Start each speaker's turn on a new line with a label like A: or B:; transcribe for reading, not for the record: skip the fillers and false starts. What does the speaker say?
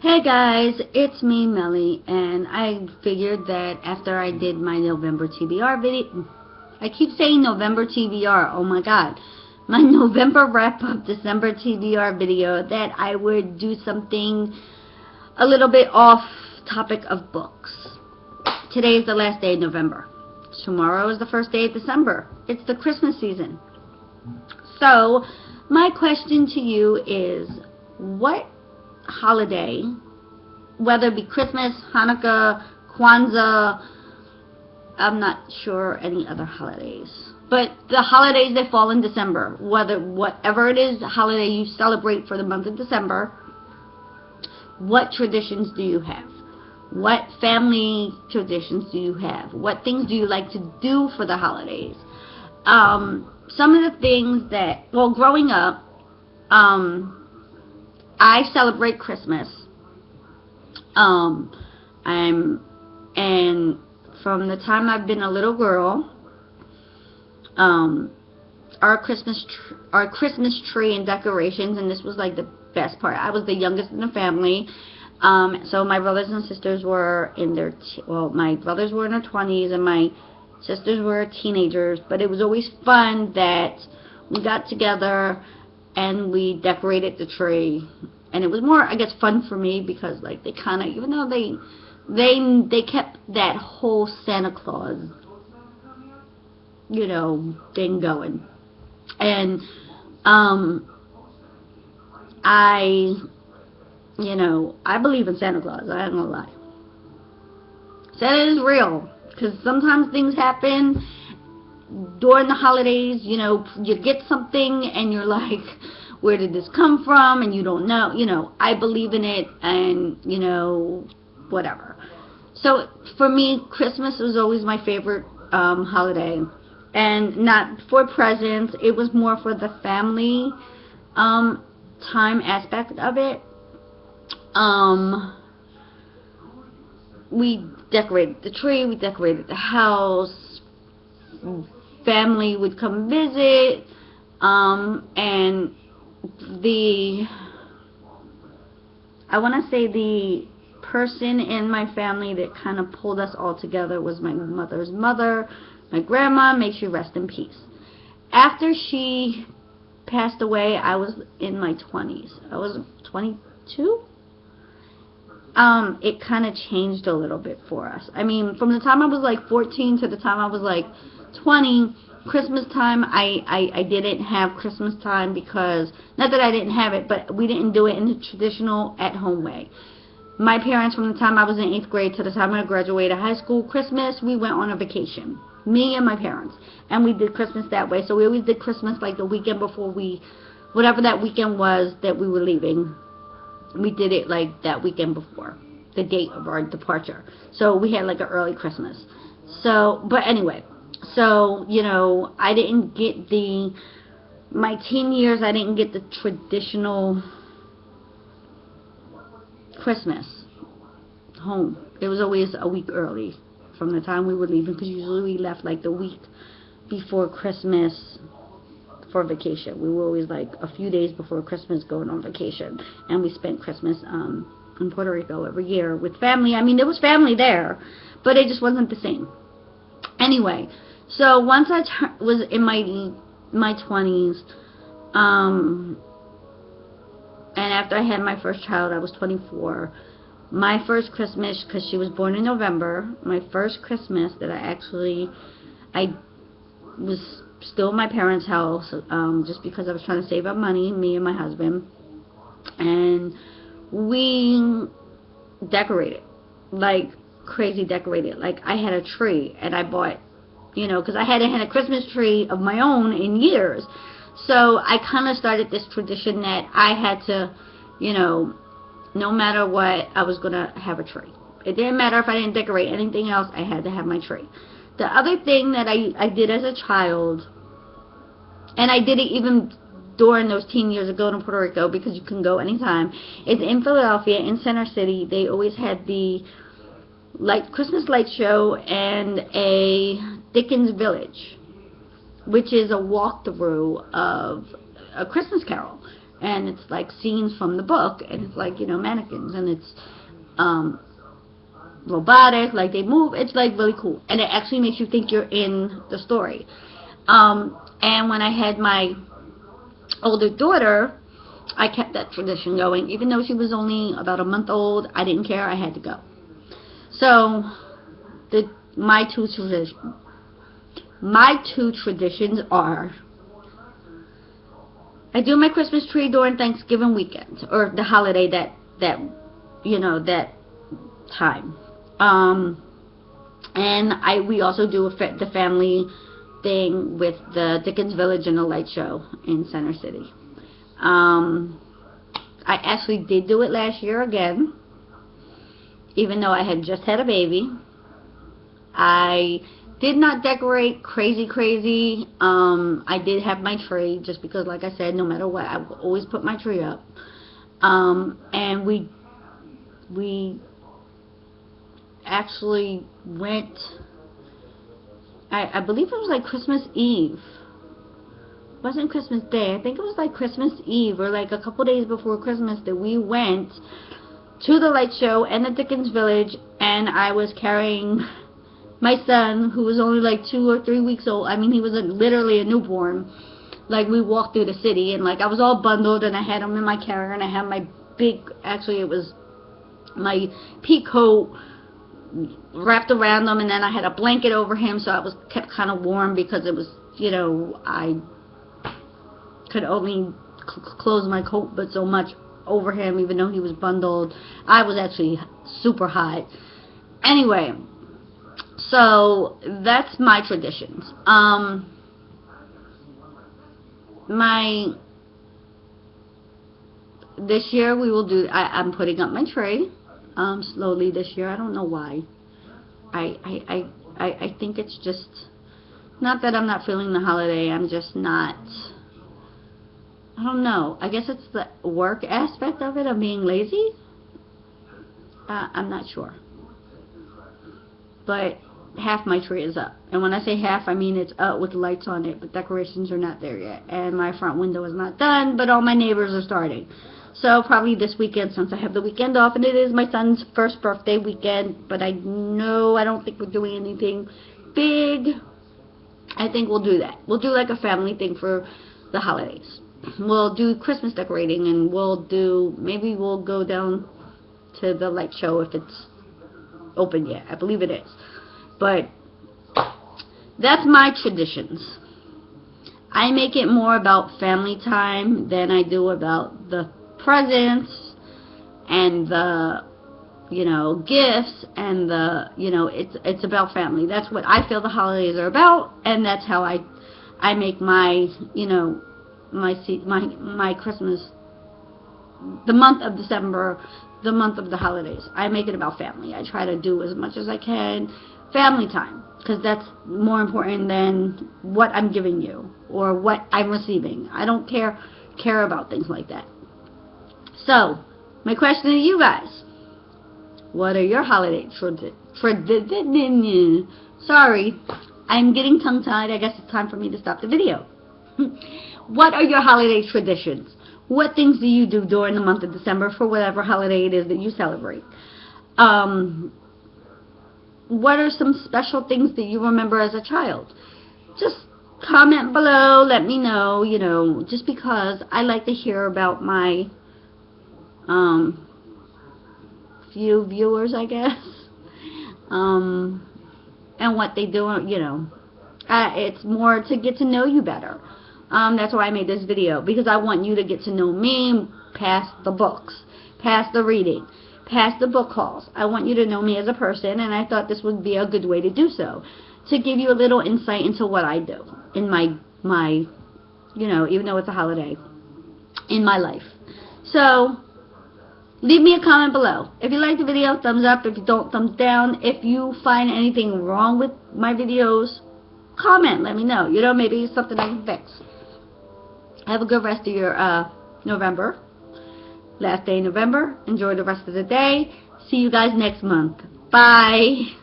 A: Hey guys, it's me, Melly, and I figured that after I did my November TBR video, I keep saying November TBR, oh my god, my November wrap-up December TBR video, that I would do something a little bit off topic of books. Today is the last day of November. Tomorrow is the first day of December. It's the Christmas season. So, my question to you is, what holiday, whether it be Christmas, Hanukkah, Kwanzaa, I'm not sure any other holidays, but the holidays that fall in December, whatever it is, the holiday you celebrate for the month of December, what traditions do you have? What family traditions do you have? What things do you like to do for the holidays? Some of the things that, well, growing up, I celebrate Christmas. And from the time I've been a little girl, our Christmas tree and decorations, and this was like the best part. I was the youngest in the family, so my brothers and sisters were in their my brothers were in their 20s and my sisters were teenagers. But it was always fun that we got together and we decorated the tree, and it was more, I guess, fun for me because, like, they kind of, even though they kept that whole Santa Claus, thing going, and I believe in Santa Claus. I ain't gonna lie, Santa is real, because sometimes things happen during the holidays. You get something and you're like, where did this come from? And you don't know. I believe in it, and whatever. So for me, Christmas was always my favorite holiday, and not for presents. It was more for the family time aspect of it. We decorated the tree, we decorated the house, family would come visit, and I want to say the person in my family that kind of pulled us all together was my mother's mother, my grandma. May she rest in peace. After she passed away, I was in my 20s. I was 22. It kind of changed a little bit for us. I mean, from the time I was like 14 to the time I was like 20, Christmas time, I didn't have Christmas time because, not that I didn't have it, but we didn't do it in the traditional at-home way. My parents, from the time I was in 8th grade to the time I graduated high school, Christmas, we went on a vacation. Me and my parents. And we did Christmas that way. So we always did Christmas like the weekend before whatever that weekend was that we were leaving. We did it like that weekend before the date of our departure. So we had like an early Christmas. So, but anyway, so, I didn't get my teen years, I didn't get the traditional Christmas home. It was always a week early from the time we were leaving, because usually we left like the week before Christmas for vacation. We were always like a few days before Christmas going on vacation, and we spent Christmas in Puerto Rico every year with family. I mean, there was family there, but it just wasn't the same. Anyway, so once I was in my 20s, and after I had my first child, I was 24. My first Christmas, because she was born in November, my first Christmas that I was still in my parents' house, just because I was trying to save up money, me and my husband, and we decorated, like crazy decorated. Like, I had a tree, and I bought, because I hadn't had a Christmas tree of my own in years, so I kind of started this tradition that I had to, no matter what, I was going to have a tree. It didn't matter if I didn't decorate anything else, I had to have my tree. The other thing that I did as a child, and I did it even during those teen years of going to Puerto Rico, because you can go anytime, is in Philadelphia, in Center City, they always had the Christmas light show and a Dickens Village, which is a walkthrough of A Christmas Carol. and it's like scenes from the book, and it's like, you know, mannequins, and it's robotic, like they move. It's like really cool, and it actually makes you think you're in the story. And when I had my older daughter, I kept that tradition going. Even though she was only about a month old, I didn't care. I had to go. So my two traditions are, I do my Christmas tree during Thanksgiving weekend, or the holiday that time. And we also do the family thing with the Dickens Village and the light show in Center City. I actually did do it last year again, even though I had just had a baby. I did not decorate crazy. I did have my tree, just because, like I said, no matter what, I will always put my tree up. And we actually went, I believe it was like Christmas Eve. It wasn't Christmas Day. I think it was like Christmas Eve, or like a couple days before Christmas, that we went to the light show and the Dickens Village, and I was carrying my son, who was only like 2 or 3 weeks old. I mean, he was literally a newborn. Like, we walked through the city, and like I was all bundled, and I had him in my carrier, and I had my big, actually it was my pea coat wrapped around him, and then I had a blanket over him, so I kept kind of warm, because it was, you know, I could only close my coat but so much over him, even though he was bundled. I was actually super hot. Anyway, so that's my traditions. This year we will do, I'm putting up my tree slowly this year. I don't know why. I think it's just, not that I'm not feeling the holiday, I'm just not, I don't know. I guess it's the work aspect of it, of being lazy. I'm not sure. But half my tree is up. And when I say half, I mean it's up with lights on it, but decorations are not there yet. And my front window is not done, but all my neighbors are starting. So probably this weekend, since I have the weekend off, and it is my son's first birthday weekend, but I don't think we're doing anything big. I think we'll do that. We'll do like a family thing for the holidays. We'll do Christmas decorating, and maybe we'll go down to the light show if it's open yet. I believe it is. But that's my traditions. I make it more about family time than I do about the presents and the, you know, gifts and the, you know, it's about family. That's what I feel the holidays are about, and that's how I make my, you know, my Christmas, the month of December, the month of the holidays. I make it about family. I try to do as much as I can family time, because that's more important than what I'm giving you or what I'm receiving. I don't care about things like that. So, my question to you guys: what are your holiday traditions? Sorry, I'm getting tongue-tied. I guess it's time for me to stop the video. What are your holiday traditions? What things do you do during the month of December for whatever holiday it is that you celebrate? What are some special things that you remember as a child? Just comment below, let me know, you know, just because I like to hear about my few viewers, I guess, and what they do, you know. It's more to get to know you better. That's why I made this video, because I want you to get to know me past the books, past the reading, past the book hauls. I want you to know me as a person, and I thought this would be a good way to do so, to give you a little insight into what I do in my you know, even though it's a holiday, in my life. So, leave me a comment below. If you like the video, thumbs up. If you don't, thumbs down. If you find anything wrong with my videos, comment, let me know. You know, maybe it's something I can fix. Have a good rest of your November. Last day in November. Enjoy the rest of the day. See you guys next month. Bye.